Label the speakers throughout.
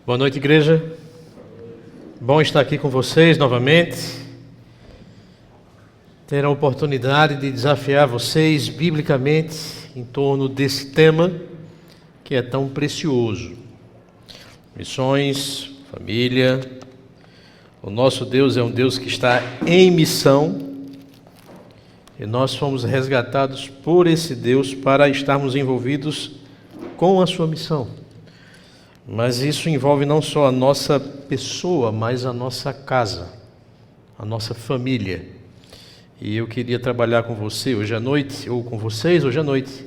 Speaker 1: Boa noite, igreja. Bom estar aqui com vocês novamente. Ter a oportunidade de desafiar vocês biblicamente em torno desse tema que é tão precioso. Missões, família. O nosso Deus é um Deus que está em missão e nós fomos resgatados por esse Deus para estarmos envolvidos com a sua missão. Mas isso envolve não só a nossa pessoa, mas a nossa casa, a nossa família. E eu queria trabalhar com você hoje à noite, ou com vocês hoje à noite.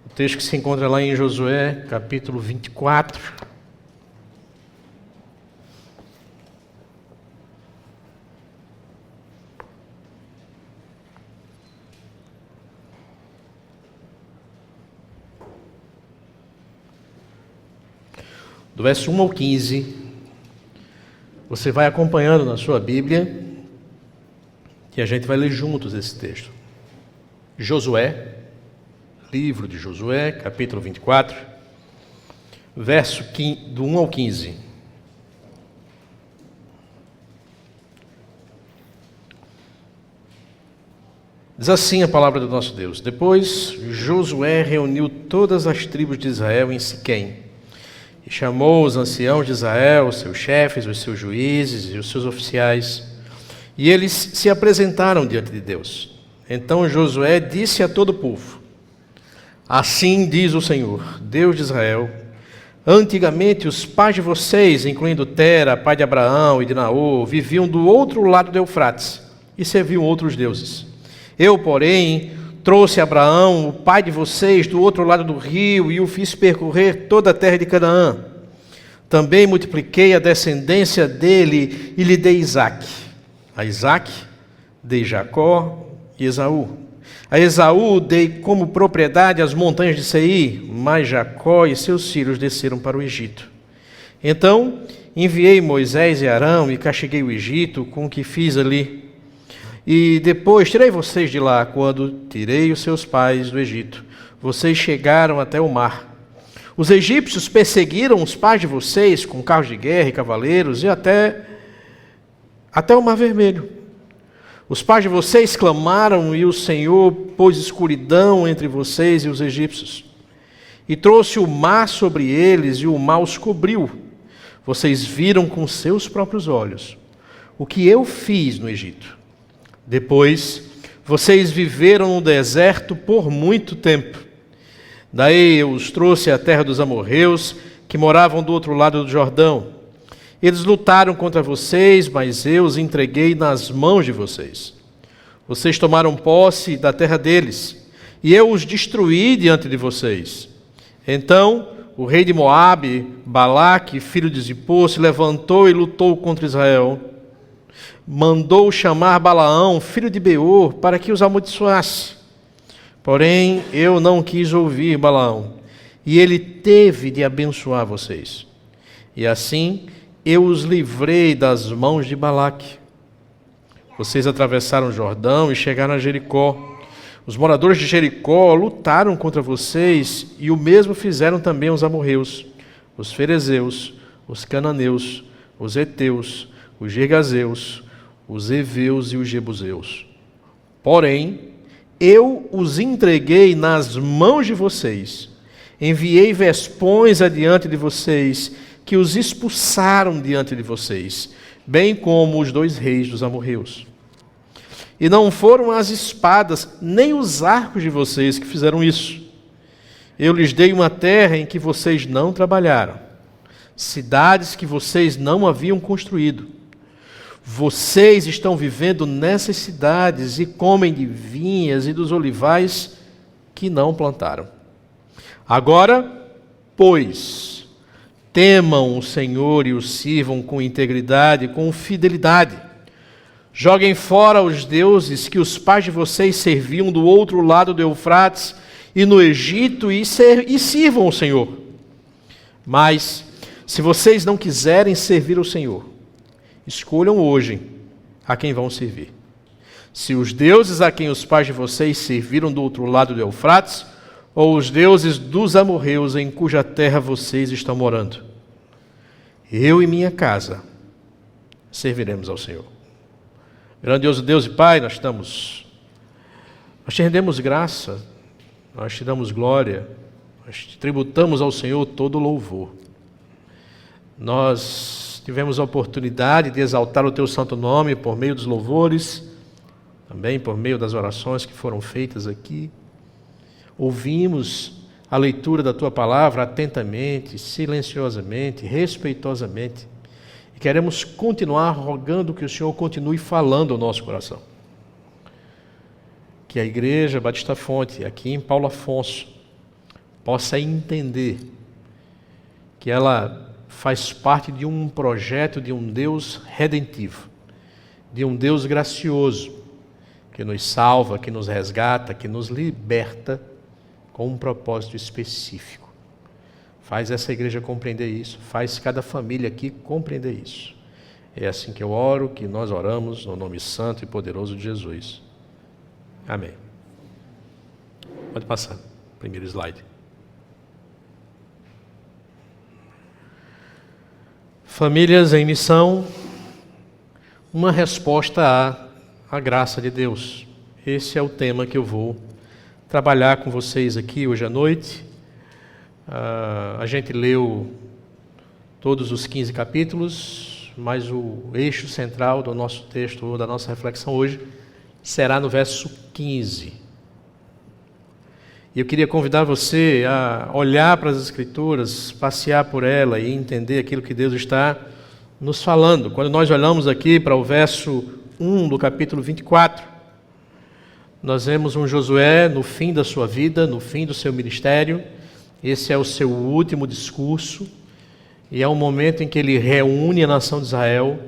Speaker 1: O texto que se encontra lá em Josué, capítulo 24. Do verso 1 ao 15, você vai acompanhando na sua Bíblia, que a gente vai ler juntos esse texto. Josué, livro de Josué, capítulo 24, verso do 1 ao 15. Diz assim a palavra do nosso Deus: Depois Josué reuniu todas as tribos de Israel em Siquém, e chamou os anciãos de Israel, os seus chefes, os seus juízes e os seus oficiais, e eles se apresentaram diante de Deus. Então Josué disse a todo o povo: Assim diz o Senhor, Deus de Israel: Antigamente os pais de vocês, incluindo Tera, pai de Abraão e de Naor, viviam do outro lado do Eufrates e serviam outros deuses. Eu, porém, trouxe Abraão, o pai de vocês, do outro lado do rio e o fiz percorrer toda a terra de Canaã. Também multipliquei a descendência dele e lhe dei Isaque. A Isaque dei Jacó e Esaú. A Esaú dei como propriedade as montanhas de Seir, mas Jacó e seus filhos desceram para o Egito. Então enviei Moisés e Arão e castiguei o Egito com o que fiz ali. E depois tirei vocês de lá, quando tirei os seus pais do Egito. Vocês chegaram até o mar. Os egípcios perseguiram os pais de vocês com carros de guerra e cavaleiros e até o Mar Vermelho. Os pais de vocês clamaram e o Senhor pôs escuridão entre vocês e os egípcios. E trouxe o mar sobre eles e o mar os cobriu. Vocês viram com seus próprios olhos o que eu fiz no Egito. Depois, vocês viveram no deserto por muito tempo. Daí eu os trouxe à terra dos amorreus, que moravam do outro lado do Jordão. Eles lutaram contra vocês, mas eu os entreguei nas mãos de vocês. Vocês tomaram posse da terra deles, e eu os destruí diante de vocês. Então, o rei de Moabe, Balaque, filho de Zippor, se levantou e lutou contra Israel. Mandou chamar Balaão, filho de Beor, para que os amaldiçoasse. Porém, eu não quis ouvir Balaão, e ele teve de abençoar vocês. E assim, eu os livrei das mãos de Balaque. Vocês atravessaram o Jordão e chegaram a Jericó. Os moradores de Jericó lutaram contra vocês, e o mesmo fizeram também os amorreus, os ferezeus, os cananeus, os heteus, os gergazeus, os heveus e os jebuseus. Porém, eu os entreguei nas mãos de vocês. Enviei vespões adiante de vocês, que os expulsaram diante de vocês, bem como os 2 reis dos amorreus. E não foram as espadas, nem os arcos de vocês que fizeram isso. Eu lhes dei uma terra em que vocês não trabalharam, cidades que vocês não haviam construído. Vocês estão vivendo nessas cidades e comem de vinhas e dos olivais que não plantaram. Agora, pois, temam o Senhor e o sirvam com integridade, com fidelidade. Joguem fora os deuses que os pais de vocês serviam do outro lado do Eufrates e no Egito e sirvam o Senhor. Mas, se vocês não quiserem servir o Senhor, escolham hoje a quem vão servir. Se os deuses a quem os pais de vocês serviram do outro lado do Eufrates, ou os deuses dos amorreus em cuja terra vocês estão morando. eu e minha casa serviremos ao Senhor. Grandioso Deus e Pai, nós te rendemos graça, nós te damos glória, nós te tributamos ao Senhor todo louvor. Nós tivemos a oportunidade de exaltar o teu santo nome por meio dos louvores, também por meio das orações que foram feitas aqui. Ouvimos a leitura da tua palavra atentamente, silenciosamente, respeitosamente. E queremos continuar rogando que o Senhor continue falando ao nosso coração. Que a Igreja Batista Fonte, aqui em Paulo Afonso, possa entender que ela faz parte de um projeto de um Deus redentivo, de um Deus gracioso, que nos salva, que nos resgata, que nos liberta com um propósito específico. Faz essa igreja compreender isso, faz cada família aqui compreender isso. É assim que eu oro, que nós oramos, no nome santo e poderoso de Jesus. Amém. Pode passar, primeiro slide. Famílias em missão, uma resposta à graça de Deus. Esse é o tema que eu vou trabalhar com vocês aqui hoje à noite. A gente leu todos os 15 capítulos, mas o eixo central do nosso texto, ou da nossa reflexão hoje, será no verso 15. E eu queria convidar você a olhar para as Escrituras, passear por ela e entender aquilo que Deus está nos falando. Quando nós olhamos aqui para o verso 1 do capítulo 24, nós vemos um Josué no fim da sua vida, no fim do seu ministério. Esse é o seu último discurso e é um momento em que ele reúne a nação de Israel.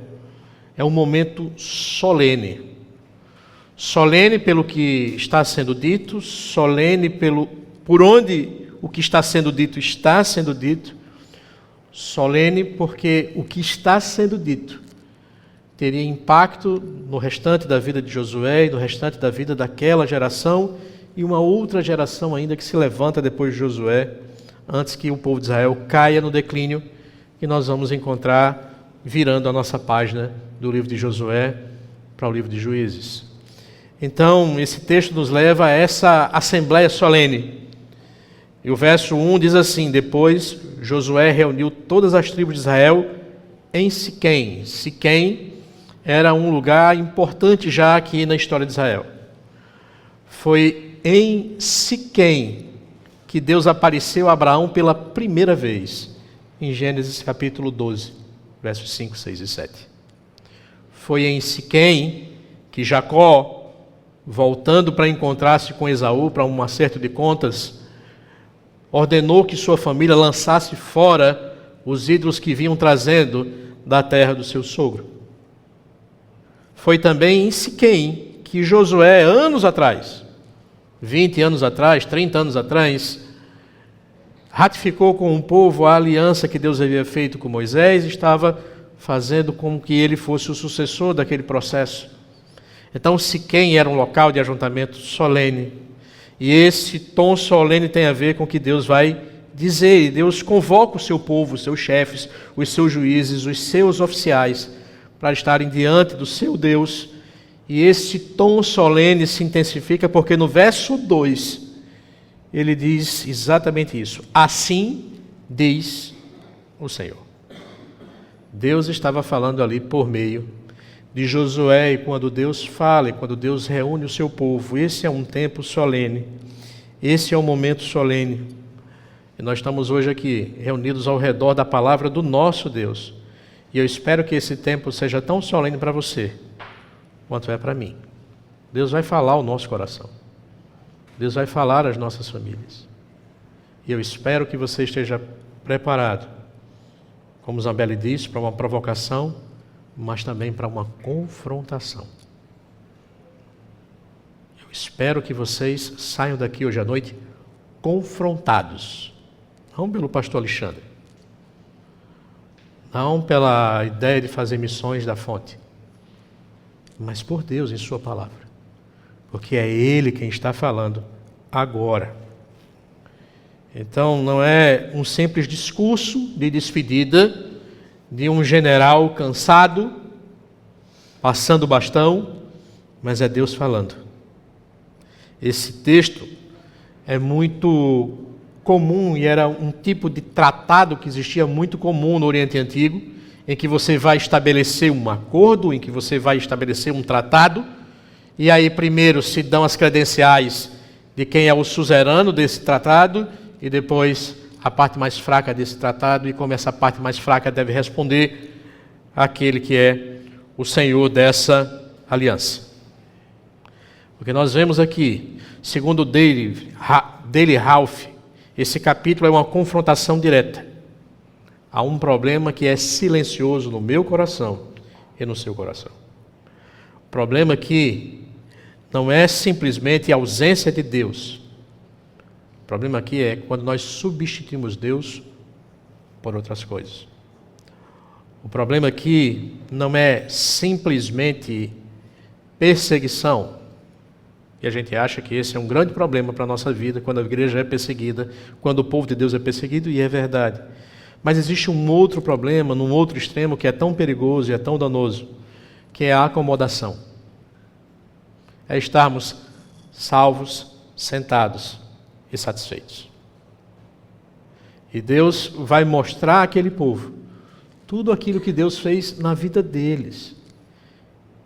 Speaker 1: É um momento solene. Solene pelo que está sendo dito, solene por onde o que está sendo dito, solene porque o que está sendo dito teria impacto no restante da vida de Josué e no restante da vida daquela geração e uma outra geração ainda que se levanta depois de Josué, antes que o povo de Israel caia no declínio, que nós vamos encontrar virando a nossa página do livro de Josué para o livro de Juízes. Então, esse texto nos leva a essa assembleia solene. E o verso 1 diz assim: depois Josué reuniu todas as tribos de Israel em Siquém. Siquém era um lugar importante já aqui na história de Israel. Foi em Siquém que Deus apareceu a Abraão pela primeira vez, em Gênesis capítulo 12, versos 5, 6 e 7. Foi em Siquém que Jacó, voltando para encontrar-se com Esaú, para um acerto de contas, ordenou que sua família lançasse fora os ídolos que vinham trazendo da terra do seu sogro. Foi também em Siquém que Josué, anos atrás, 20 anos atrás, 30 anos atrás, ratificou com o povo a aliança que Deus havia feito com Moisés e estava fazendo com que ele fosse o sucessor daquele processo. Então, Siquém era um local de ajuntamento solene. E esse tom solene tem a ver com o que Deus vai dizer. E Deus convoca o seu povo, os seus chefes, os seus juízes, os seus oficiais, para estarem diante do seu Deus. E esse tom solene se intensifica porque no verso 2, ele diz exatamente isso. Assim diz o Senhor. Deus estava falando ali por meio de Josué, e quando Deus fala, e quando Deus reúne o seu povo, esse é um tempo solene, esse é um momento solene. E nós estamos hoje aqui, reunidos ao redor da palavra do nosso Deus. E eu espero que esse tempo seja tão solene para você, quanto é para mim. Deus vai falar ao nosso coração. Deus vai falar às nossas famílias. E eu espero que você esteja preparado, como Zambelli disse, para uma provocação, mas também para uma confrontação. Eu espero que vocês saiam daqui hoje à noite confrontados. Não pelo pastor Alexandre. Não pela ideia de fazer missões da fonte. Mas por Deus em sua palavra. Porque é Ele quem está falando agora. Então não é um simples discurso de despedida de um general cansado, passando o bastão, mas é Deus falando. Esse texto é muito comum e era um tipo de tratado que existia muito comum no Oriente Antigo, em que você vai estabelecer um acordo, em que você vai estabelecer um tratado, e aí primeiro se dão as credenciais de quem é o suzerano desse tratado, e depois a parte mais fraca desse tratado, e como essa parte mais fraca deve responder àquele que é o senhor dessa aliança. O que nós vemos aqui, segundo Dale Ralph, esse capítulo é uma confrontação direta a um problema que é silencioso no meu coração e no seu coração. O problema aqui não é simplesmente a ausência de Deus. O problema aqui é quando nós substituímos Deus por outras coisas. O problema aqui não é simplesmente perseguição. E a gente acha que esse é um grande problema para a nossa vida, quando a igreja é perseguida, quando o povo de Deus é perseguido, e é verdade. Mas existe um outro problema, num outro extremo, que é tão perigoso e é tão danoso, que é a acomodação. É estarmos salvos, sentados e satisfeitos. E Deus vai mostrar àquele povo tudo aquilo que Deus fez na vida deles.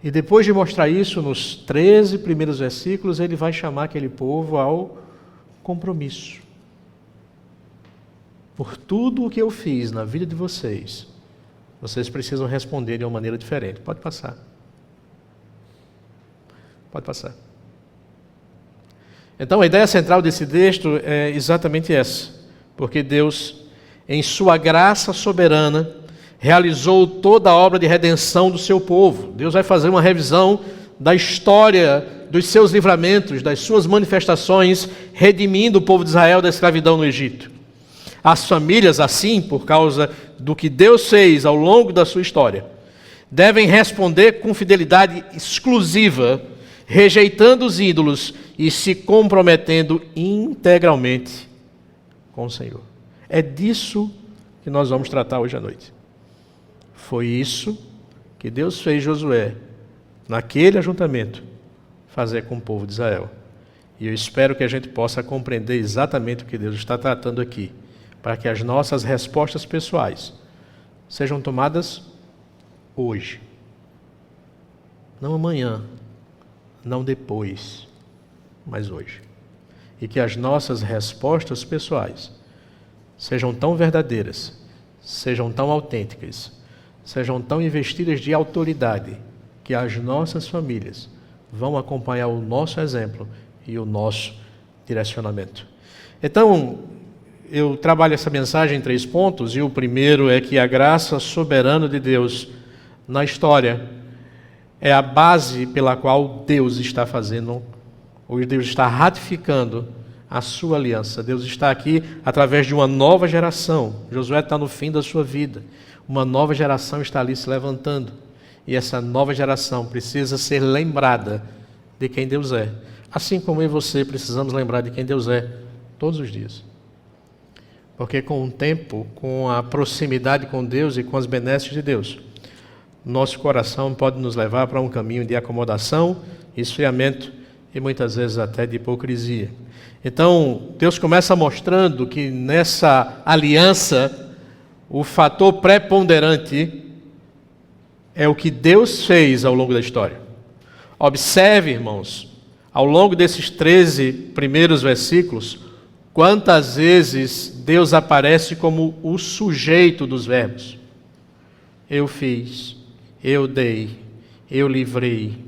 Speaker 1: E depois de mostrar isso, nos 13 primeiros versículos, ele vai chamar aquele povo ao compromisso. Por tudo o que eu fiz na vida de vocês, vocês precisam responder de uma maneira diferente. Pode passar. Pode passar. Então, a ideia central desse texto é exatamente essa. Porque Deus, em sua graça soberana, realizou toda a obra de redenção do seu povo. Deus vai fazer uma revisão da história dos seus livramentos, das suas manifestações, redimindo o povo de Israel da escravidão no Egito. As famílias, assim, por causa do que Deus fez ao longo da sua história, devem responder com fidelidade exclusiva, rejeitando os ídolos e se comprometendo integralmente com o Senhor. É disso que nós vamos tratar hoje à noite. Foi isso que Deus fez Josué, naquele ajuntamento, fazer com o povo de Israel. E eu espero que a gente possa compreender exatamente o que Deus está tratando aqui, para que as nossas respostas pessoais sejam tomadas hoje. Não amanhã, não depois, mas hoje. E que as nossas respostas pessoais sejam tão verdadeiras, sejam tão autênticas, sejam tão investidas de autoridade, que as nossas famílias vão acompanhar o nosso exemplo e o nosso direcionamento. Então, eu trabalho essa mensagem em 3 pontos, e o primeiro é que a graça soberana de Deus na história é a base pela qual Deus está fazendo, ou Deus está ratificando a sua aliança. Deus está aqui através de uma nova geração. Josué está no fim da sua vida. Uma nova geração está ali se levantando. E essa nova geração precisa ser lembrada de quem Deus é. Assim como eu e você precisamos lembrar de quem Deus é todos os dias. Porque com o tempo, com a proximidade com Deus e com as benesses de Deus, nosso coração pode nos levar para um caminho de acomodação, esfriamento e muitas vezes até de hipocrisia. Então, Deus começa mostrando que nessa aliança, o fator preponderante é o que Deus fez ao longo da história. Observe, irmãos, ao longo desses 13 primeiros versículos, quantas vezes Deus aparece como o sujeito dos verbos. Eu fiz, eu dei, eu livrei,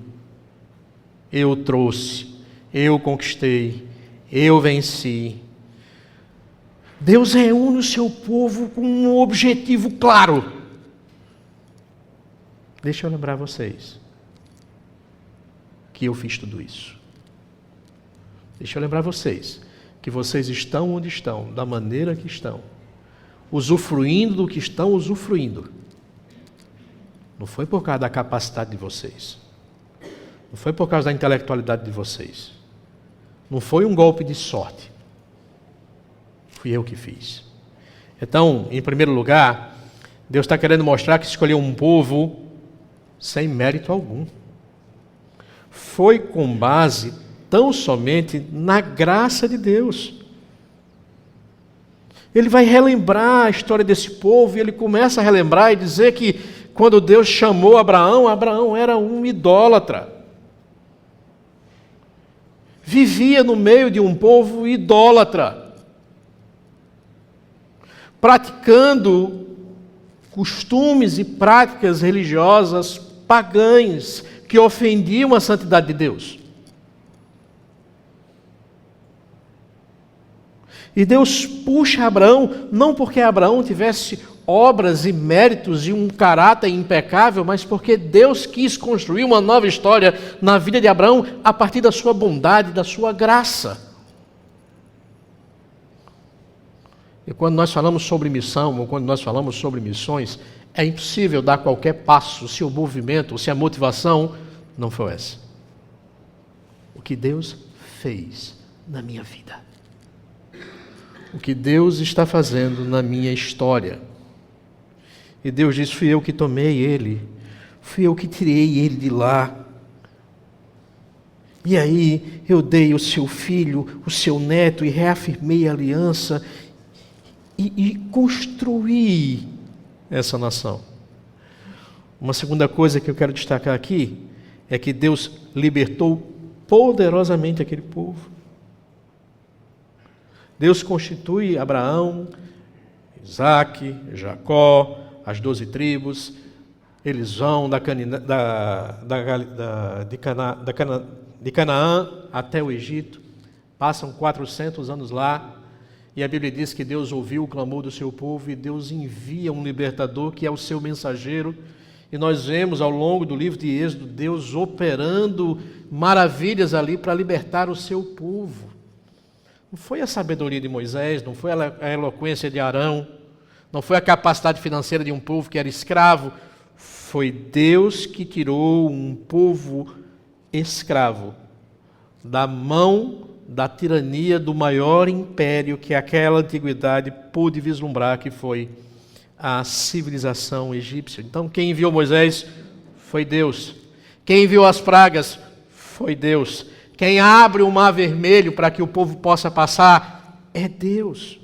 Speaker 1: eu trouxe, eu conquistei, eu venci. Deus reúne o seu povo com um objetivo claro. Deixa eu lembrar vocês que eu fiz tudo isso. Deixa eu lembrar vocês que vocês estão onde estão, da maneira que estão, usufruindo do que estão usufruindo. Não foi por causa da capacidade de vocês. Não foi por causa da intelectualidade de vocês. Não foi um golpe de sorte. Fui eu que fiz. Então, em primeiro lugar, Deus está querendo mostrar que escolheu um povo sem mérito algum. Foi com base tão somente na graça de Deus. Ele vai relembrar a história desse povo e ele começa a relembrar e dizer que quando Deus chamou Abraão, Abraão era um idólatra. Vivia no meio de um povo idólatra, praticando costumes e práticas religiosas pagãs que ofendiam a santidade de Deus. E Deus puxa Abraão, não porque Abraão tivesse obras e méritos e um caráter impecável, mas porque Deus quis construir uma nova história na vida de Abraão a partir da sua bondade, da sua graça. E quando nós falamos sobre missão, ou quando nós falamos sobre missões, é impossível dar qualquer passo se o movimento, se a motivação não for essa. O que Deus fez na minha vida. O que Deus está fazendo na minha história. E Deus diz, fui eu que tomei ele, fui eu que tirei ele de lá. E aí eu dei o seu filho, o seu neto, e reafirmei a aliança, e construí essa nação. Uma segunda coisa que eu quero destacar aqui, é que Deus libertou poderosamente aquele povo. Deus constitui Abraão, Isaque, Jacó, as 12 tribos, eles vão de Canaã até o Egito, passam 400 anos lá, e a Bíblia diz que Deus ouviu o clamor do seu povo, e Deus envia um libertador que é o seu mensageiro, e nós vemos ao longo do livro de Êxodo, Deus operando maravilhas ali para libertar o seu povo. Não foi a sabedoria de Moisés, não foi a eloquência de Arão, não foi a capacidade financeira de um povo que era escravo, foi Deus que tirou um povo escravo da mão da tirania do maior império que aquela antiguidade pôde vislumbrar, que foi a civilização egípcia. Então, quem enviou Moisés foi Deus. Quem enviou as pragas foi Deus. Quem abre o mar vermelho para que o povo possa passar é Deus.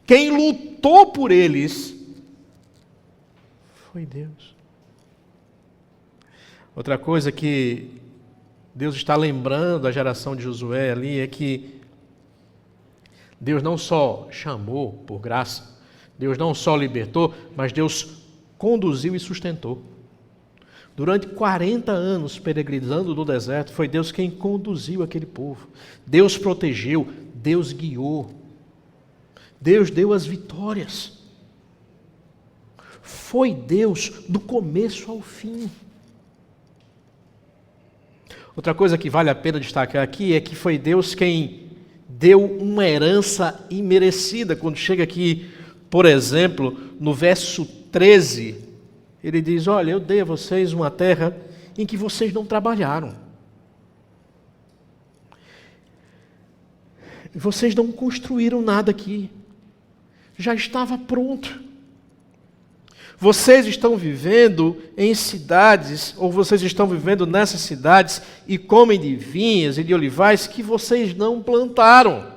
Speaker 1: Quem lutou por eles foi Deus. Outra coisa que Deus está lembrando a geração de Josué ali é que Deus não só chamou por graça, Deus não só libertou, mas Deus conduziu e sustentou. Durante 40 anos peregrinando no deserto, foi Deus quem conduziu aquele povo. Deus protegeu, Deus guiou. Deus deu as vitórias. Foi Deus do começo ao fim. Outra coisa que vale a pena destacar aqui é que foi Deus quem deu uma herança imerecida. Quando chega aqui, por exemplo, no verso 13, ele diz, olha, eu dei a vocês uma terra em que vocês não trabalharam. Vocês não construíram nada aqui. Já estava pronto. Vocês estão vivendo em cidades, ou vocês estão vivendo nessas cidades e comem de vinhas e de olivais que vocês não plantaram.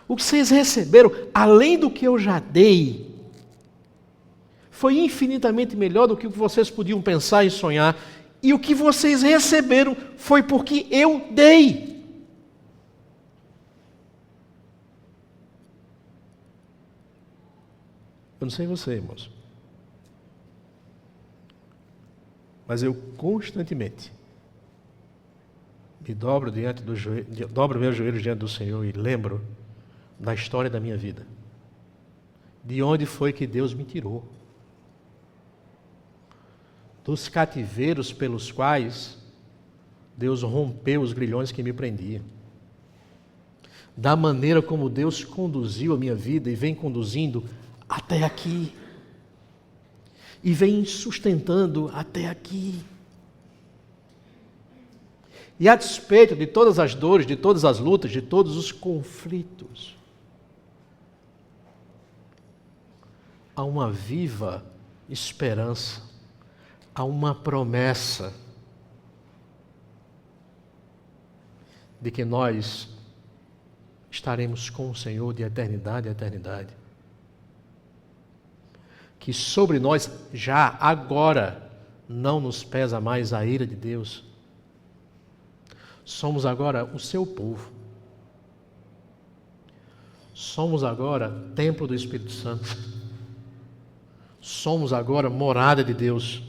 Speaker 1: O que vocês receberam, além do que eu já dei, foi infinitamente melhor do que o que vocês podiam pensar e sonhar. E o que vocês receberam foi porque eu dei. Eu não sei você, irmãos, mas eu constantemente me dobro dobro meus joelhos diante do Senhor e lembro da história da minha vida. De onde foi que Deus me tirou? Dos cativeiros pelos quais Deus rompeu os grilhões que me prendiam. Da maneira como Deus conduziu a minha vida e vem conduzindo até aqui. E vem sustentando até aqui. E a despeito de todas as dores, de todas as lutas, de todos os conflitos, há uma viva esperança, há uma promessa de que nós estaremos com o Senhor de eternidade a eternidade. Que sobre nós, já agora, não nos pesa mais a ira de Deus. Somos agora o seu povo. Somos agora templo do Espírito Santo. Somos agora morada de Deus.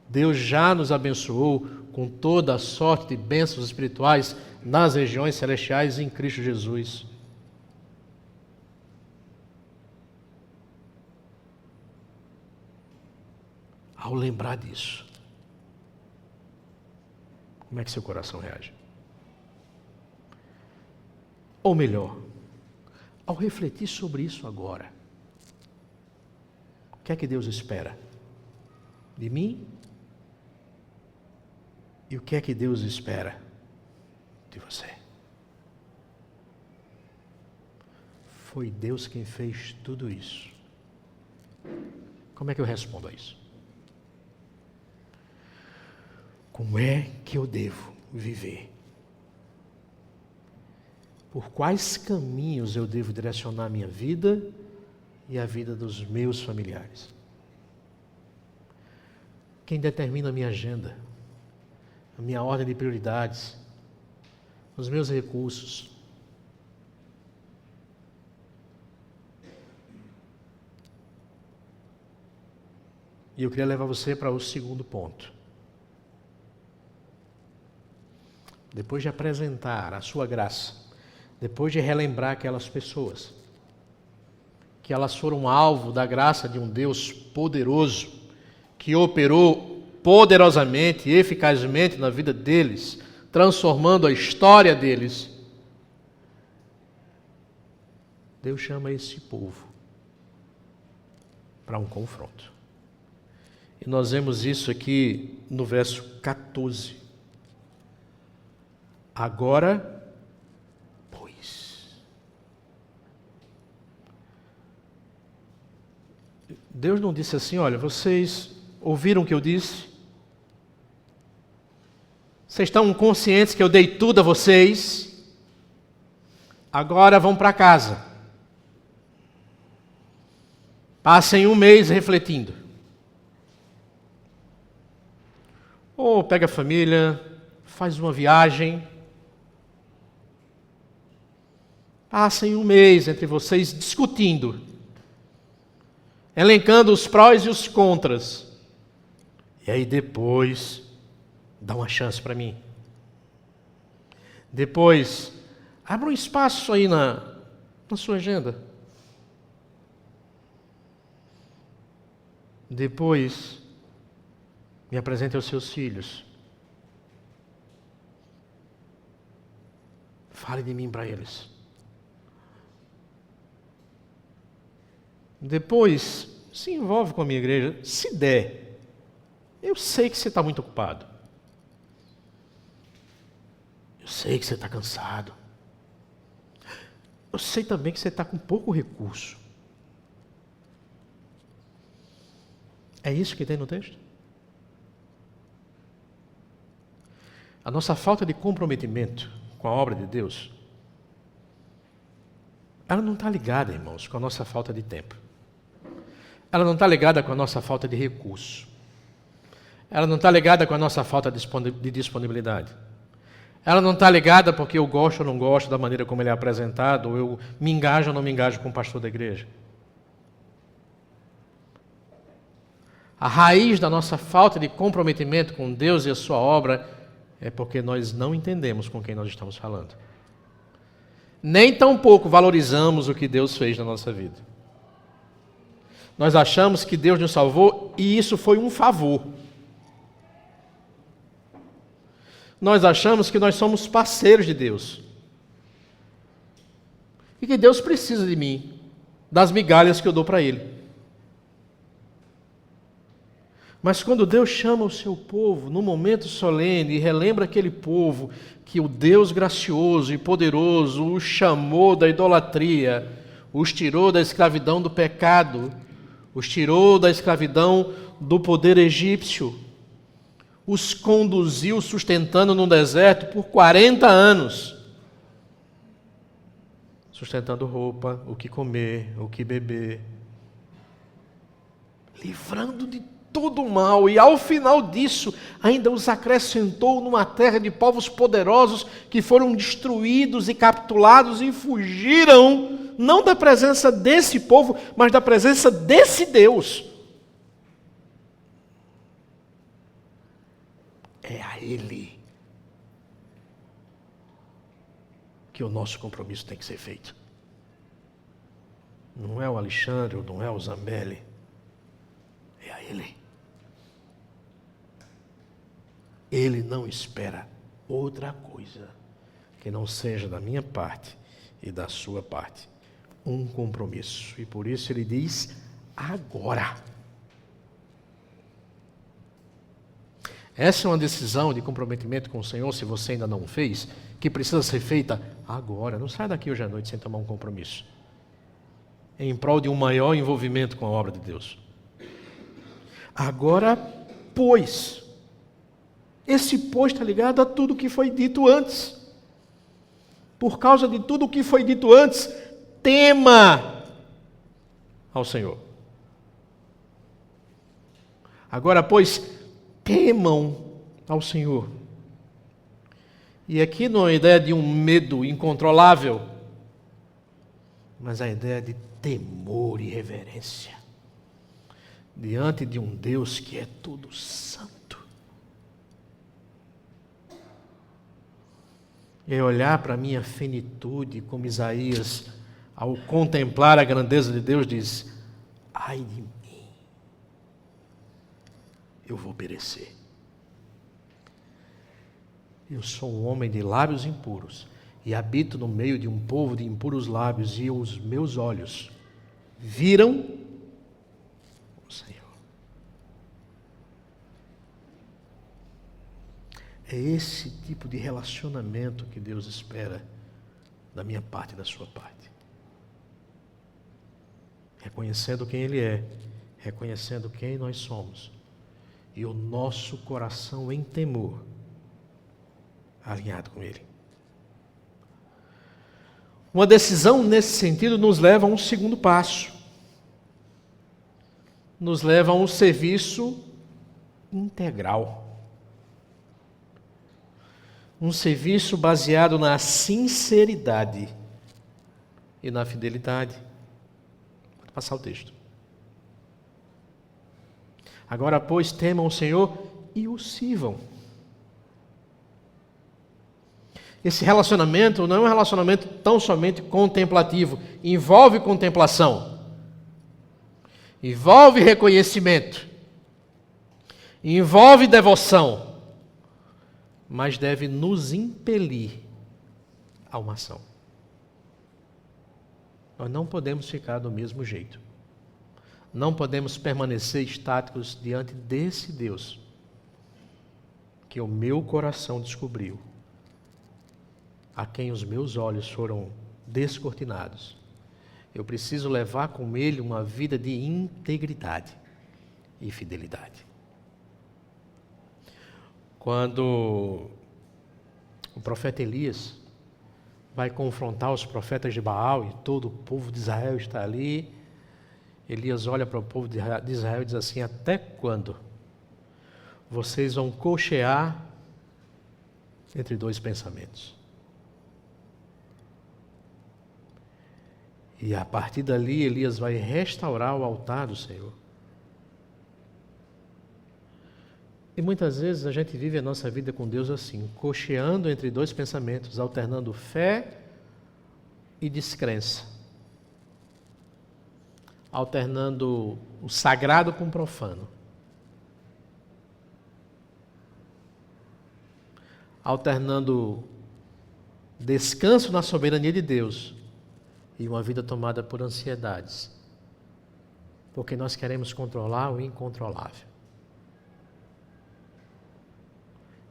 Speaker 1: Deus já nos abençoou com toda a sorte de bênçãos espirituais nas regiões celestiais em Cristo Jesus. Ao lembrar disso, como é que seu coração reage? Ou melhor, ao refletir sobre isso agora, o que é que Deus espera de mim? E o que é que Deus espera de você? Foi Deus quem fez tudo isso. Como é que eu respondo a isso? Como é que eu devo viver? Por quais caminhos eu devo direcionar a minha vida e a vida dos meus familiares? Quem determina a minha agenda, a minha ordem de prioridades, os meus recursos? E eu queria levar você para o segundo ponto. Depois de apresentar a sua graça, depois de relembrar aquelas pessoas, que elas foram alvo da graça de um Deus poderoso, que operou poderosamente e eficazmente na vida deles, transformando a história deles, Deus chama esse povo para um confronto. E nós vemos isso aqui no verso 14. Agora, pois. Deus não disse assim, olha, vocês ouviram o que eu disse? Vocês estão conscientes que eu dei tudo a vocês? Agora vão para casa. Passem um mês refletindo. Ou pega a família, faz uma viagem. Passem um mês entre vocês discutindo, elencando os prós e os contras. E aí depois, dá uma chance para mim. Depois, abra um espaço aí na sua agenda. Depois, me apresente aos seus filhos. Fale de mim para eles. Depois, se envolve com a minha igreja, se der. Eu sei que você está muito ocupado. Eu sei que você está cansado. Eu sei também que você está com pouco recurso. É isso que tem no texto? A nossa falta de comprometimento com a obra de Deus, ela não está ligada, irmãos, com a nossa falta de tempo. Ela não está ligada com a nossa falta de recurso. Ela não está ligada com a nossa falta de disponibilidade. Ela não está ligada porque eu gosto ou não gosto da maneira como ele é apresentado, ou eu me engajo ou não me engajo com o pastor da igreja. A raiz da nossa falta de comprometimento com Deus e a sua obra é porque nós não entendemos com quem nós estamos falando. Nem tampouco valorizamos o que Deus fez na nossa vida. Nós achamos que Deus nos salvou e isso foi um favor. Nós achamos que nós somos parceiros de Deus. E que Deus precisa de mim, das migalhas que eu dou para Ele. Mas quando Deus chama o seu povo, no momento solene, e relembra aquele povo que o Deus gracioso e poderoso o chamou da idolatria, os tirou da escravidão do pecado, os tirou da escravidão do poder egípcio, os conduziu sustentando no deserto por 40 anos, sustentando roupa, o que comer, o que beber, livrando de todo o mal, e ao final disso ainda os acrescentou numa terra de povos poderosos que foram destruídos e capturados e fugiram, não da presença desse povo, mas da presença desse Deus. É a Ele que o nosso compromisso tem que ser feito. Não é o Alexandre, ou não é o Zambelli, é a Ele. Ele não espera outra coisa que não seja da minha parte e da sua parte um compromisso. E por isso ele diz agora. Essa é uma decisão de comprometimento com o Senhor, se você ainda não fez, que precisa ser feita agora. Não sai daqui hoje à noite sem tomar um compromisso, em prol de um maior envolvimento com a obra de Deus. Agora, pois, esse pois está ligado a tudo que foi dito antes. Por causa de tudo o que foi dito antes, tema ao Senhor. Agora, pois, temam ao Senhor. E aqui não é a ideia de um medo incontrolável, mas a ideia de temor e reverência diante de um Deus que é todo santo. E olhar para a minha finitude, como Isaías, ao contemplar a grandeza de Deus, diz: ai de mim, eu vou perecer. Eu sou um homem de lábios impuros, e habito no meio de um povo de impuros lábios, e os meus olhos viram o Senhor. É esse tipo de relacionamento que Deus espera da minha parte e da sua parte. Reconhecendo quem Ele é, reconhecendo quem nós somos, e o nosso coração em temor, alinhado com Ele. Uma decisão nesse sentido nos leva a um segundo passo. Nos leva a um serviço integral. Um serviço baseado na sinceridade e na fidelidade. Vou passar o texto. Agora, pois, temam o Senhor e o sirvam. Esse relacionamento não é um relacionamento tão somente contemplativo. Envolve contemplação. Envolve reconhecimento. Envolve devoção. Mas deve nos impelir a uma ação. Nós não podemos ficar do mesmo jeito. Não podemos permanecer estáticos diante desse Deus que o meu coração descobriu, a quem os meus olhos foram descortinados. Eu preciso levar com Ele uma vida de integridade e fidelidade. Quando o profeta Elias vai confrontar os profetas de Baal e todo o povo de Israel está ali, Elias olha para o povo de Israel e diz assim: até quando vocês vão cochear entre dois pensamentos? E a partir dali Elias vai restaurar o altar do Senhor. E muitas vezes a gente vive a nossa vida com Deus assim, cocheando entre dois pensamentos, alternando fé e descrença. Alternando o sagrado com o profano. Alternando descanso na soberania de Deus e uma vida tomada por ansiedades. Porque nós queremos controlar o incontrolável.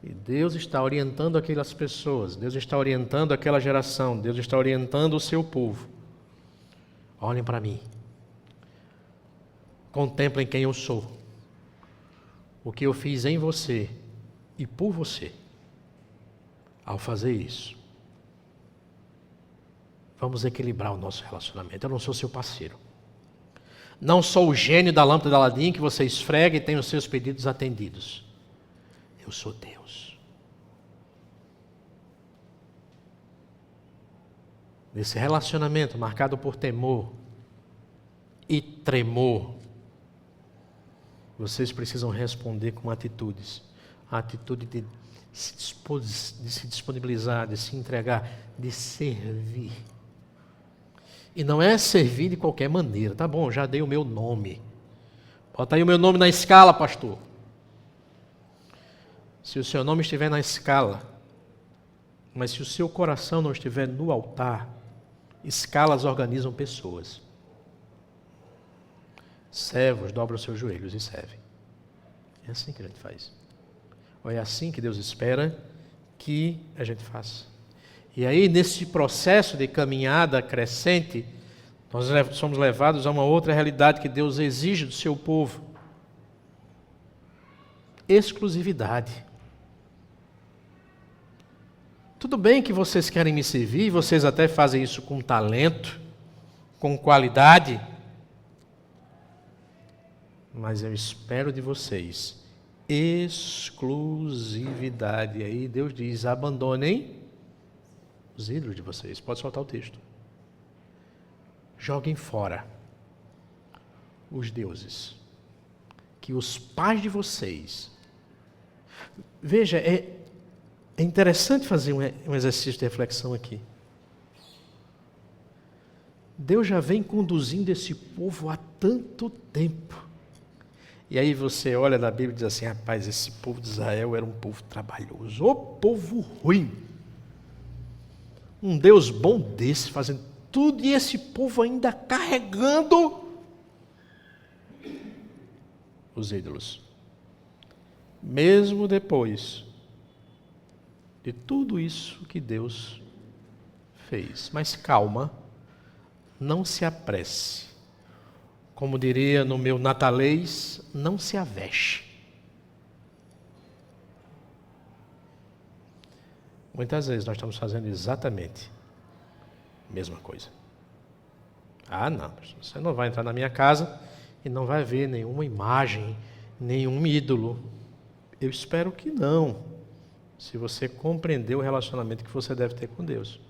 Speaker 1: E Deus está orientando aquelas pessoas, Deus está orientando aquela geração, Deus está orientando o seu povo. Olhem para mim. Contemplem quem eu sou. O que eu fiz em você e por você. Ao fazer isso, vamos equilibrar o nosso relacionamento. Eu não sou seu parceiro. Não sou o gênio da lâmpada de Aladim que você esfrega e tem os seus pedidos atendidos. Eu sou Deus. Nesse relacionamento marcado por temor e tremor, vocês precisam responder com atitudes. A atitude de se disponibilizar, de se entregar, de servir. E não é servir de qualquer maneira. Tá bom, já dei o meu nome. Bota aí o meu nome na escala, pastor. Se o seu nome estiver na escala, mas se o seu coração não estiver no altar, escalas organizam pessoas. Servos dobram os seus joelhos e servem. É assim que a gente faz. Ou é assim que Deus espera que a gente faça. E aí, nesse processo de caminhada crescente, nós somos levados a uma outra realidade que Deus exige do seu povo. Exclusividade. Tudo bem que vocês querem me servir, vocês até fazem isso com talento, com qualidade, mas eu espero de vocês exclusividade. Aí Deus diz, abandonem os ídolos de vocês. Pode soltar o texto. Joguem fora os deuses que os pais de vocês... Veja, é interessante fazer um exercício de reflexão aqui. Deus já vem conduzindo esse povo há tanto tempo. E aí você olha na Bíblia e diz assim, rapaz, esse povo de Israel era um povo trabalhoso, ô povo ruim. Um Deus bom desse, fazendo tudo, e esse povo ainda carregando os ídolos. Mesmo depois de tudo isso que Deus fez. Mas calma, não se apresse. Como diria no meu natalês, não se avexe. Muitas vezes nós estamos fazendo exatamente a mesma coisa. Ah, não, você não vai entrar na minha casa e não vai ver nenhuma imagem, nenhum ídolo. Eu espero que não, se você compreender o relacionamento que você deve ter com Deus.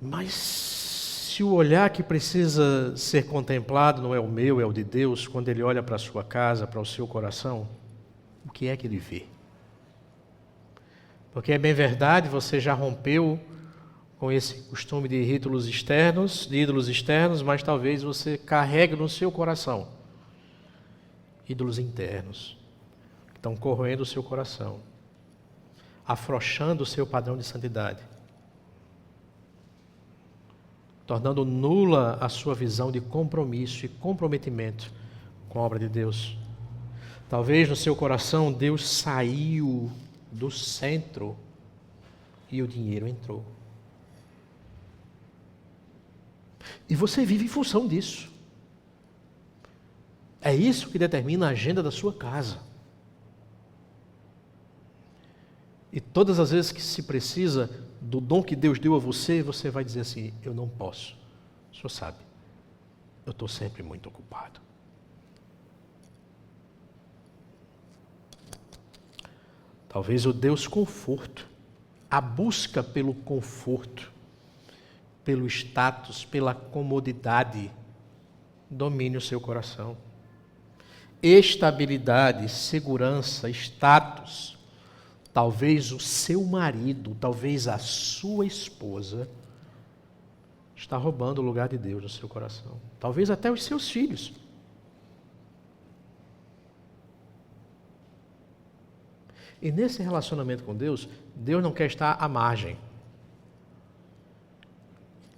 Speaker 1: Mas se o olhar que precisa ser contemplado não é o meu, é o de Deus, quando Ele olha para a sua casa, para o seu coração, o que é que Ele vê? Porque é bem verdade, você já rompeu com esse costume de ídolos externos, mas talvez você carregue no seu coração ídolos internos, que estão corroendo o seu coração, afrouxando o seu padrão de santidade, tornando nula a sua visão de compromisso e comprometimento com a obra de Deus. Talvez no seu coração Deus saiu do centro e o dinheiro entrou. E você vive em função disso. É isso que determina a agenda da sua casa. E todas as vezes que se precisa do dom que Deus deu a você, você vai dizer assim, eu não posso. O senhor sabe, eu estou sempre muito ocupado. Talvez o Deus conforto, a busca pelo conforto, pelo status, pela comodidade, domine o seu coração. Estabilidade, segurança, status, talvez o seu marido, talvez a sua esposa, está roubando o lugar de Deus no seu coração. Talvez até os seus filhos. E nesse relacionamento com Deus, Deus não quer estar à margem.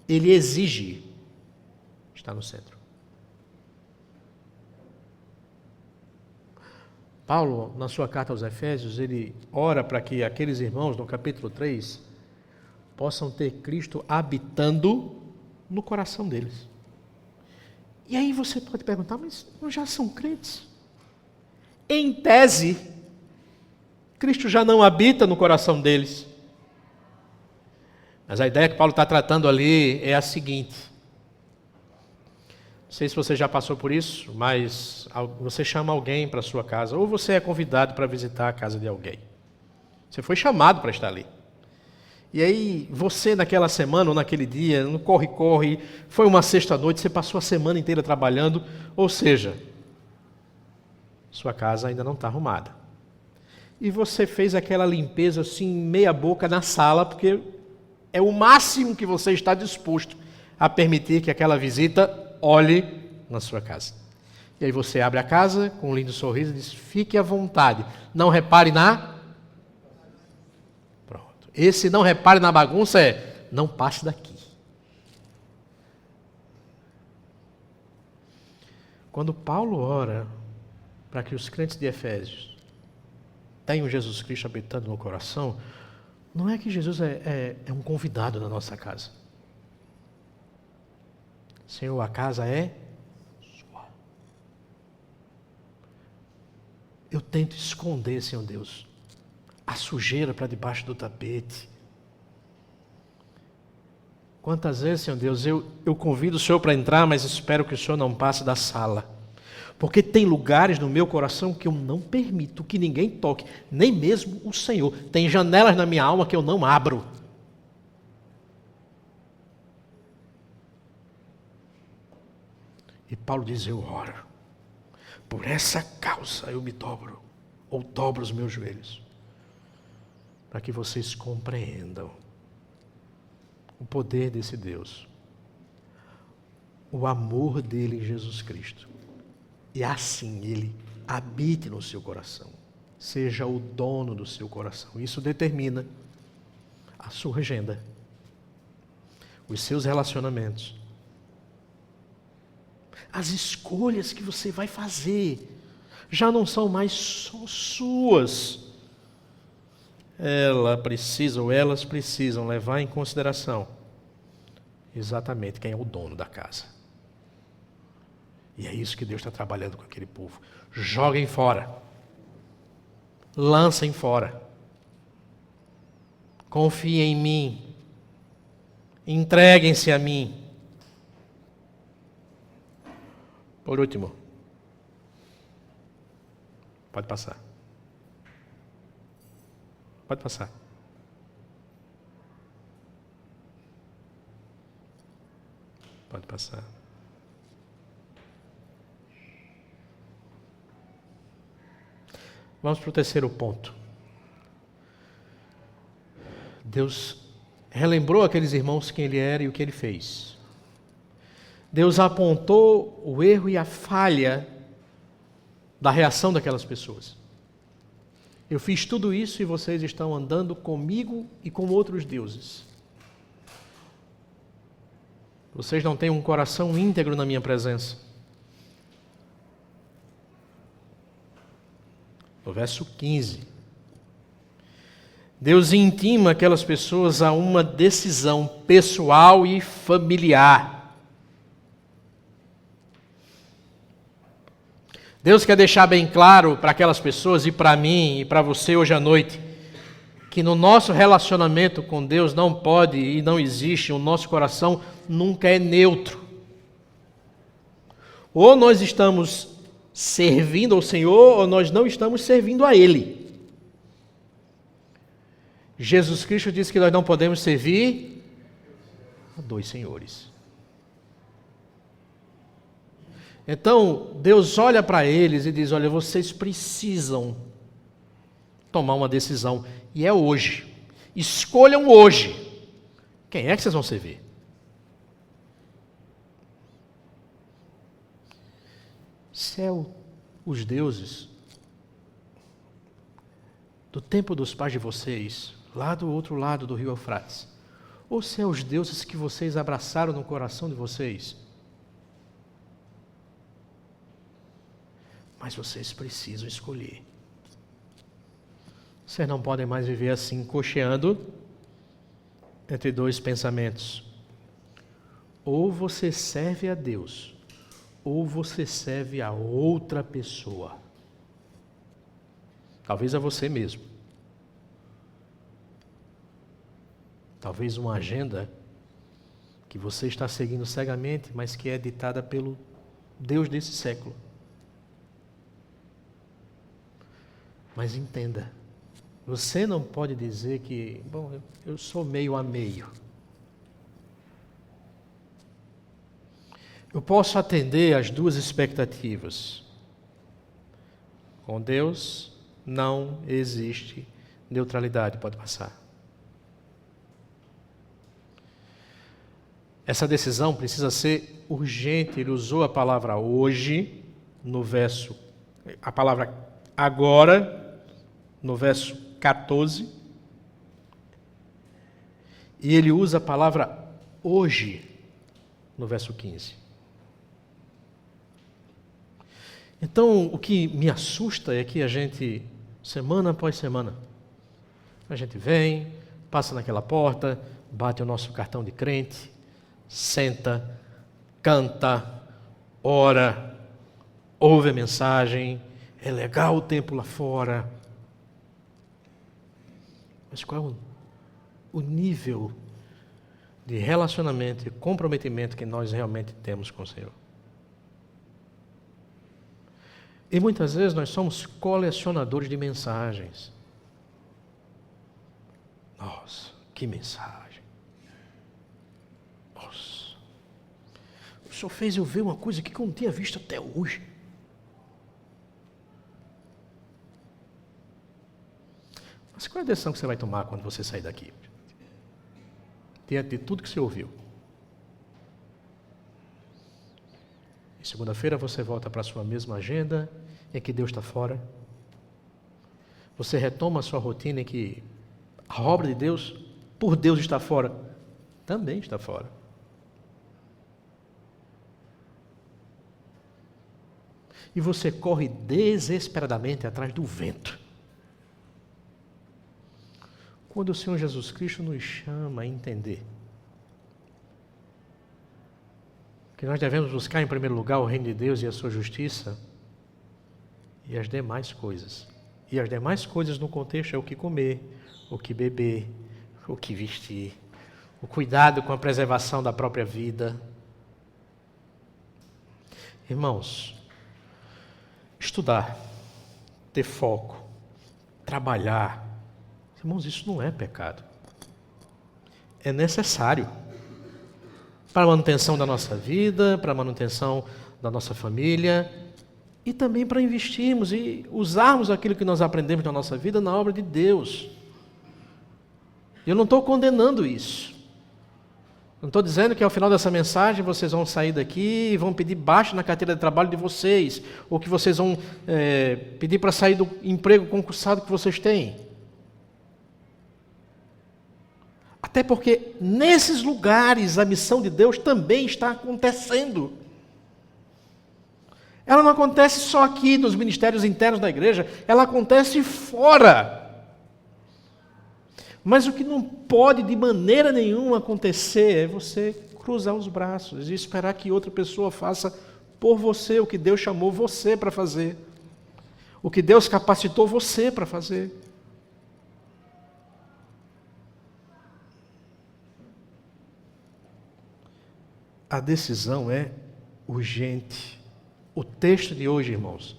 Speaker 1: Ele exige estar no centro. Paulo, na sua carta aos Efésios, ele ora para que aqueles irmãos, no capítulo 3, possam ter Cristo habitando no coração deles. E aí você pode perguntar, mas não já são crentes? Em tese, Cristo já não habita no coração deles. Mas a ideia que Paulo está tratando ali é a seguinte. Não sei se você já passou por isso, mas você chama alguém para a sua casa, ou você é convidado para visitar a casa de alguém. Você foi chamado para estar ali. E aí, você naquela semana ou naquele dia, no corre-corre, foi uma sexta-noite, você passou a semana inteira trabalhando, ou seja, sua casa ainda não está arrumada. E você fez aquela limpeza assim, meia boca na sala, porque é o máximo que você está disposto a permitir que aquela visita olhe na sua casa. E aí você abre a casa com um lindo sorriso e diz, fique à vontade, não repare na... Esse não repare na bagunça é, não passe daqui. Quando Paulo ora para que os crentes de Efésios tenham Jesus Cristo habitando no coração, não é que Jesus é um convidado na nossa casa. Senhor, a casa é sua. Eu tento esconder, Senhor Deus, a sujeira para debaixo do tapete. Quantas vezes, Senhor Deus, eu convido o Senhor para entrar, mas espero que o Senhor não passe da sala. Porque tem lugares no meu coração que eu não permito que ninguém toque, nem mesmo o Senhor. Tem janelas na minha alma que eu não abro. E Paulo diz, eu oro. Por essa causa eu me dobro, ou dobro os meus joelhos. Para que vocês compreendam o poder desse Deus, o amor dele em Jesus Cristo, e assim ele habite no seu coração, seja o dono do seu coração. Isso determina a sua agenda, os seus relacionamentos, as escolhas que você vai fazer, já não são mais só suas. Elas precisam levar em consideração exatamente quem é o dono da casa. E é isso que Deus está trabalhando com aquele povo. Joguem fora. Lancem fora. Confiem em mim. Entreguem-se a mim. Por último, pode passar. Pode passar. Pode passar. Vamos para o terceiro ponto. Deus relembrou aqueles irmãos quem ele era e o que ele fez. Deus apontou o erro e a falha da reação daquelas pessoas. Eu fiz tudo isso e vocês estão andando comigo e com outros deuses. Vocês não têm um coração íntegro na minha presença. No verso 15. Deus intima aquelas pessoas a uma decisão pessoal e familiar. Deus quer deixar bem claro para aquelas pessoas e para mim e para você hoje à noite que no nosso relacionamento com Deus não pode e não existe, o nosso coração nunca é neutro. Ou nós estamos servindo ao Senhor ou nós não estamos servindo a Ele. Jesus Cristo disse que nós não podemos servir a dois senhores. Então, Deus olha para eles e diz, olha, vocês precisam tomar uma decisão. E é hoje. Escolham hoje. Quem é que vocês vão servir? Se é os deuses do tempo dos pais de vocês, lá do outro lado do rio Eufrates, ou se é os deuses que vocês abraçaram no coração de vocês, mas vocês precisam escolher. Vocês não podem mais viver assim, cocheando entre dois pensamentos. Ou você serve a Deus, ou você serve a outra pessoa. Talvez a você mesmo. Talvez uma agenda que você está seguindo cegamente, mas que é ditada pelo Deus desse século. Mas entenda, você não pode dizer que, bom, eu sou meio a meio. Eu posso atender às duas expectativas. Com Deus não existe neutralidade, pode passar. Essa decisão precisa ser urgente. Ele usou a palavra hoje, no verso, a palavra agora, no verso 14. E ele usa a palavra hoje, no verso 15. Então, o que me assusta é que a gente, semana após semana, a gente vem, passa naquela porta, bate o nosso cartão de crente, senta, canta, ora, ouve a mensagem, é legal o tempo lá fora. Mas qual é o nível de relacionamento e comprometimento que nós realmente temos com o Senhor? E muitas vezes nós somos colecionadores de mensagens. Nossa, que mensagem. Nossa. O Senhor fez eu ver uma coisa que eu não tinha visto até hoje. Mas qual é a decisão que você vai tomar quando você sair daqui? Diante de tudo que você ouviu. E segunda-feira você volta para a sua mesma agenda, em que Deus está fora. Você retoma a sua rotina em que a obra de Deus, por Deus está fora, também está fora. E você corre desesperadamente atrás do vento. Quando o Senhor Jesus Cristo nos chama a entender que nós devemos buscar em primeiro lugar o reino de Deus e a sua justiça e as demais coisas. E as demais coisas no contexto é o que comer, o que beber, o que vestir, o cuidado com a preservação da própria vida. Irmãos, estudar, ter foco, trabalhar, irmãos, isso não é pecado. É necessário para a manutenção da nossa vida, para a manutenção da nossa família e também para investirmos e usarmos aquilo que nós aprendemos na nossa vida na obra de Deus. Eu não estou condenando isso. Não estou dizendo que ao final dessa mensagem vocês vão sair daqui e vão pedir baixa na carteira de trabalho de vocês, ou que vocês vão pedir para sair do emprego concursado que vocês têm. Até porque nesses lugares a missão de Deus também está acontecendo. Ela não acontece só aqui nos ministérios internos da igreja, ela acontece fora. Mas o que não pode de maneira nenhuma acontecer é você cruzar os braços e esperar que outra pessoa faça por você o que Deus chamou você para fazer, o que Deus capacitou você para fazer. A decisão é urgente. O texto de hoje, irmãos,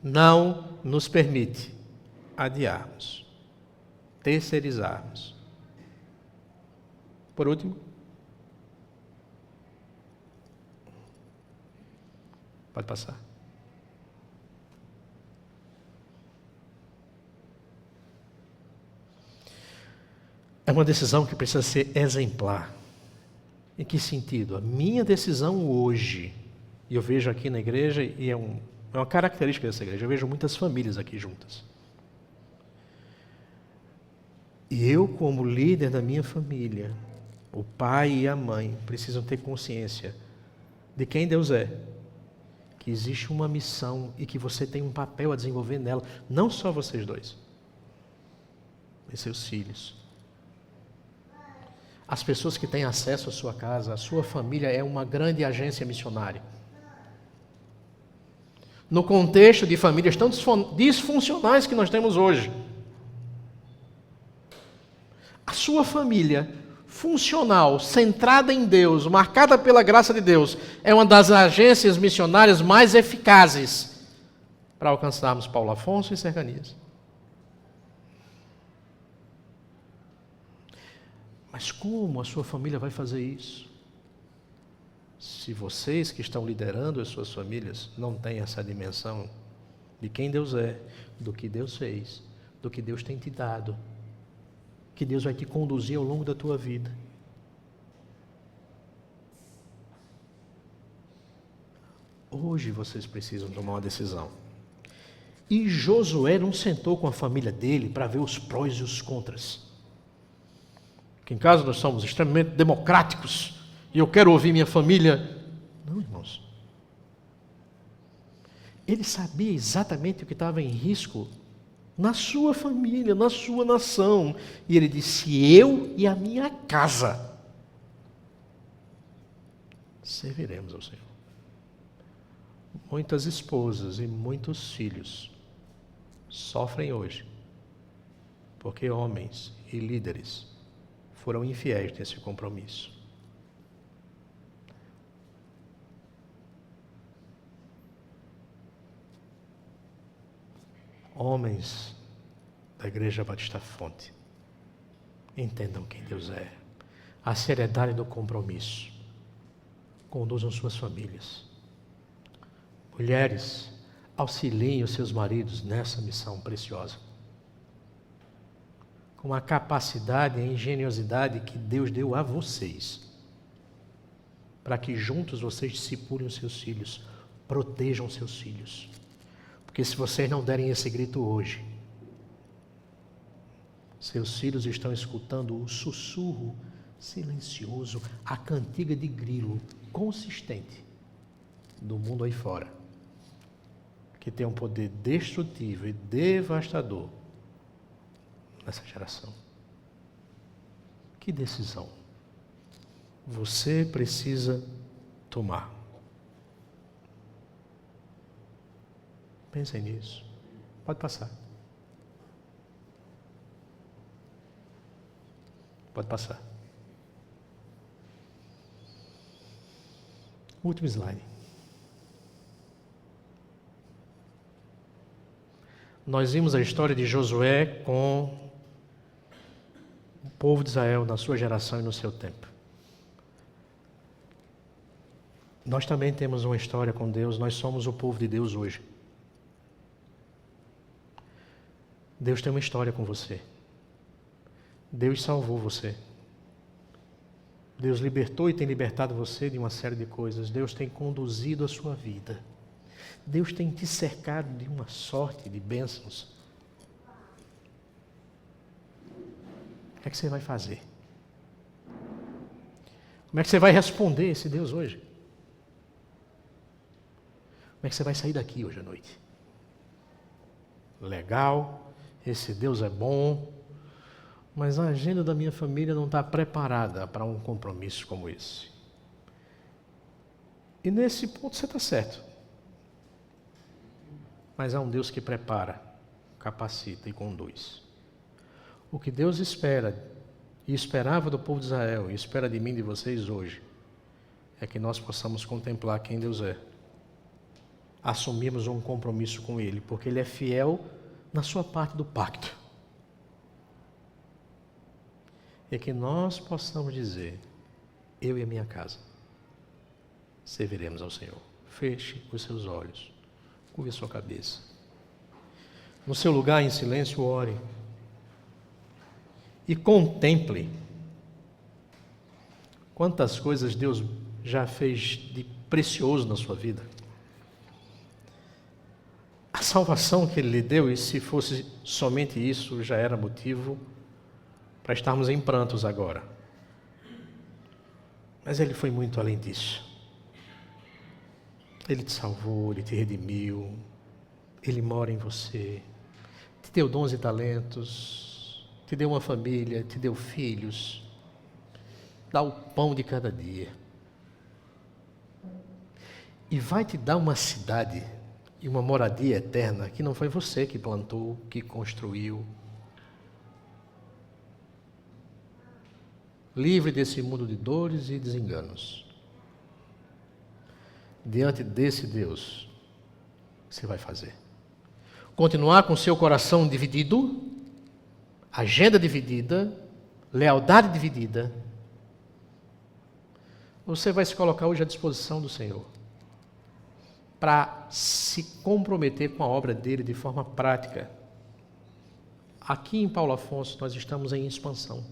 Speaker 1: não nos permite adiarmos, terceirizarmos. Por último, pode passar. É uma decisão que precisa ser exemplar. Em que sentido? A minha decisão hoje, e eu vejo aqui na igreja, e é uma característica dessa igreja, eu vejo muitas famílias aqui juntas. E eu, como líder da minha família, o pai e a mãe precisam ter consciência de quem Deus é, que existe uma missão e que você tem um papel a desenvolver nela, não só vocês dois, mas seus filhos. as pessoas que têm acesso à sua casa, a sua família é uma grande agência missionária. No contexto de famílias tão disfuncionais que nós temos hoje, a sua família funcional, centrada em Deus, marcada pela graça de Deus, é uma das agências missionárias mais eficazes para alcançarmos Paulo Afonso e Cercanias. Mas como a sua família vai fazer isso? Se vocês que estão liderando as suas famílias não têm essa dimensão de quem Deus é, do que Deus fez, do que Deus tem te dado, que Deus vai te conduzir ao longo da tua vida. Hoje vocês precisam tomar uma decisão. E Josué não sentou com a família dele para ver os prós e os contras. Que em casa nós somos extremamente democráticos e eu quero ouvir minha família. Não, irmãos. Ele sabia exatamente o que estava em risco na sua família, na sua nação. E ele disse: eu e a minha casa serviremos ao Senhor. Muitas esposas e muitos filhos sofrem hoje porque homens e líderes foram infiéis nesse compromisso. Homens da Igreja Batista Fonte, entendam quem Deus é, a seriedade do compromisso, conduzam suas famílias. Mulheres, auxiliem os seus maridos nessa missão preciosa, com a capacidade e a engenhosidade que Deus deu a vocês, para que juntos vocês discipulem os seus filhos, protejam seus filhos. Porque se vocês não derem esse grito hoje, seus filhos estão escutando o sussurro silencioso, a cantiga de grilo consistente do mundo aí fora, que tem um poder destrutivo e devastador nessa geração. Que decisão você precisa tomar? Pensem nisso. Pode passar. Pode passar. Último slide. Nós vimos a história de Josué com o povo de Israel na sua geração e no seu tempo. Nós também temos uma história com Deus, nós somos o povo de Deus hoje. Deus tem uma história com você. Deus salvou você. Deus libertou e tem libertado você de uma série de coisas. Deus tem conduzido a sua vida. Deus tem te cercado de uma sorte de bênçãos. O que é que você vai fazer? Como é que você vai responder a esse Deus hoje? Como é que você vai sair daqui hoje à noite? Legal. Esse Deus é bom, mas a agenda da minha família não está preparada para um compromisso como esse. E nesse ponto você está certo. Mas há um Deus que prepara, capacita e conduz. O que Deus espera e esperava do povo de Israel e espera de mim e de vocês hoje é que nós possamos contemplar quem Deus é. Assumirmos um compromisso com Ele, porque Ele é fiel na sua parte do pacto. É que nós possamos dizer: eu e a minha casa serviremos ao Senhor. Feche os seus olhos, curve a sua cabeça. No seu lugar, em silêncio, ore. E contemple quantas coisas Deus já fez de precioso na sua vida. A salvação que Ele lhe deu, e se fosse somente isso, já era motivo para estarmos em prantos agora. Mas Ele foi muito além disso. Ele te salvou, Ele te redimiu, Ele mora em você, te deu dons e talentos, te deu uma família, te deu filhos. dar o pão de cada dia. E vai te dar uma cidade e uma moradia eterna que não foi você que plantou, que construiu. Livre desse mundo de dores e desenganos. Diante desse Deus, o que você vai fazer? Continuar com seu coração dividido, agenda dividida, lealdade dividida? Ou você vai se colocar hoje à disposição do Senhor para se comprometer com a obra dele de forma prática? Aqui em Paulo Afonso nós estamos em expansão.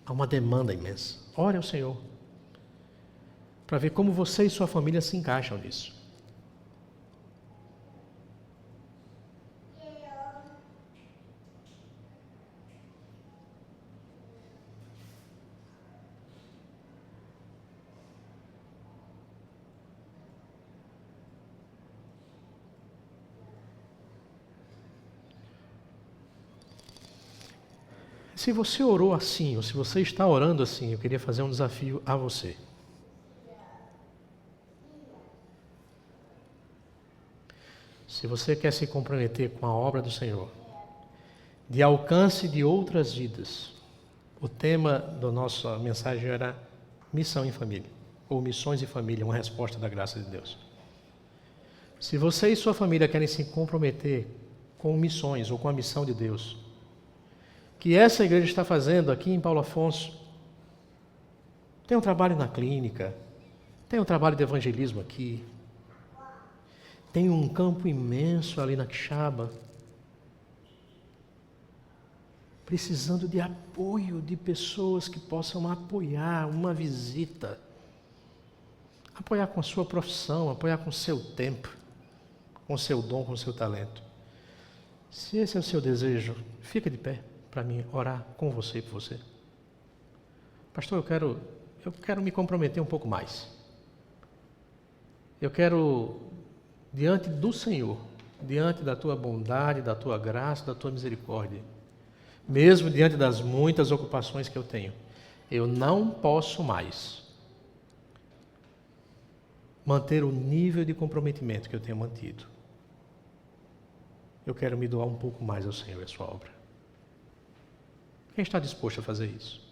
Speaker 1: Há uma demanda imensa. Ore ao Senhor para ver como você e sua família se encaixam nisso. Se você orou assim, ou se você está orando assim, eu queria fazer um desafio a você. Se você quer se comprometer com a obra do Senhor, de alcance de outras vidas, o tema da nossa mensagem era missão em família, ou missões em família, uma resposta da graça de Deus. Se você e sua família querem se comprometer com missões ou com a missão de Deus, que essa igreja está fazendo aqui em Paulo Afonso, tem um trabalho na clínica, tem um trabalho de evangelismo aqui, tem um campo imenso ali na Quixaba, precisando de apoio de pessoas que possam apoiar uma visita, apoiar com a sua profissão, apoiar com o seu tempo, com o seu dom, com o seu talento. Se esse é o seu desejo, fica de pé para mim orar com você e por você. Pastor, eu quero me comprometer um pouco mais. Eu quero, diante do Senhor, diante da tua bondade, da tua graça, da tua misericórdia, mesmo diante das muitas ocupações que eu tenho, eu não posso mais manter o nível de comprometimento que eu tenho mantido. Eu quero me doar um pouco mais ao Senhor e à sua obra. Quem está disposto a fazer isso?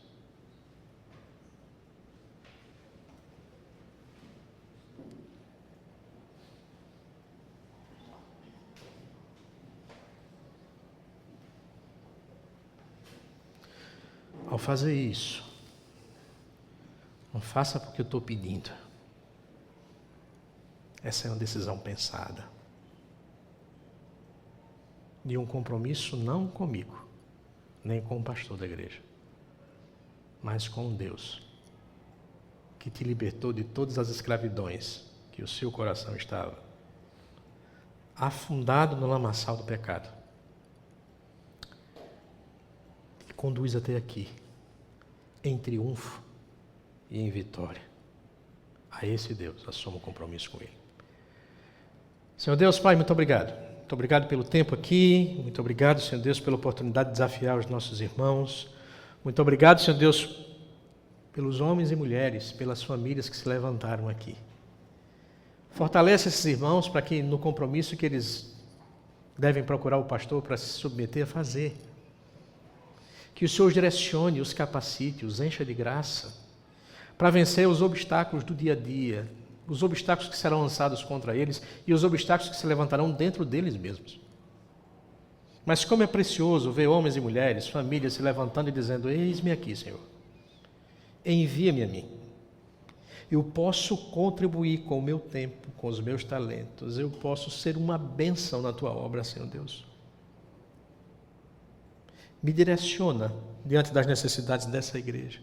Speaker 1: Ao fazer isso, não faça porque eu estou pedindo. Essa é uma decisão pensada. De um compromisso não comigo, nem com o pastor da igreja, mas com Deus, que te libertou de todas as escravidões que o seu coração estava afundado no lamaçal do pecado. E conduz até aqui, em triunfo e em vitória. A esse Deus, assuma o compromisso com Ele. Senhor Deus, Pai, muito obrigado. Muito obrigado pelo tempo aqui. Muito obrigado, Senhor Deus, pela oportunidade de desafiar os nossos irmãos. Muito obrigado, Senhor Deus, pelos homens e mulheres, pelas famílias que se levantaram aqui. Fortalece esses irmãos para que, no compromisso que eles devem procurar o pastor para se submeter a fazer, que o Senhor os direcione, os capacite, os encha de graça, para vencer os obstáculos do dia a dia, os obstáculos que serão lançados contra eles e os obstáculos que se levantarão dentro deles mesmos. Mas como é precioso ver homens e mulheres, famílias se levantando e dizendo: eis-me aqui, Senhor, envia-me a mim. Eu posso contribuir com o meu tempo, com os meus talentos, eu posso ser uma bênção na tua obra, Senhor Deus. Me direciona diante das necessidades dessa igreja.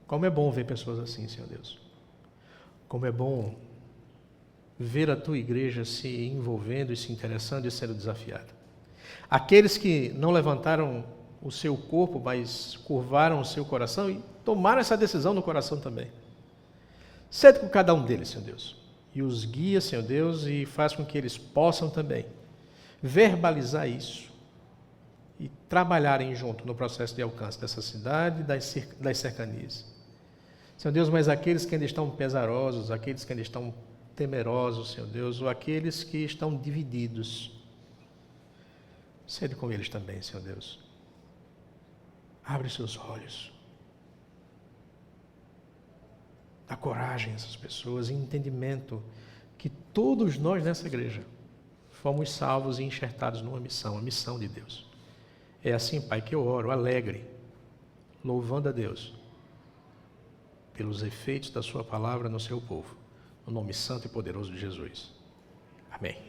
Speaker 1: Como é bom ver pessoas assim, Senhor Deus. Como é bom ver a tua igreja se envolvendo e se interessando e sendo desafiada. Aqueles que não levantaram o seu corpo, mas curvaram o seu coração e tomaram essa decisão no coração também. Cede com cada um deles, Senhor Deus, e os guia, Senhor Deus, e faz com que eles possam também verbalizar isso e trabalharem junto no processo de alcance dessa cidade e das cercanias. Senhor Deus, mas aqueles que ainda estão pesarosos, aqueles que ainda estão temerosos, Senhor Deus, ou aqueles que estão divididos, sede com eles também, Senhor Deus. Abre seus olhos. Dá coragem a essas pessoas e entendimento que todos nós nessa igreja fomos salvos e enxertados numa missão, a missão de Deus. É assim, Pai, que eu oro, alegre, louvando a Deus pelos efeitos da sua palavra no seu povo, no nome santo e poderoso de Jesus. Amém.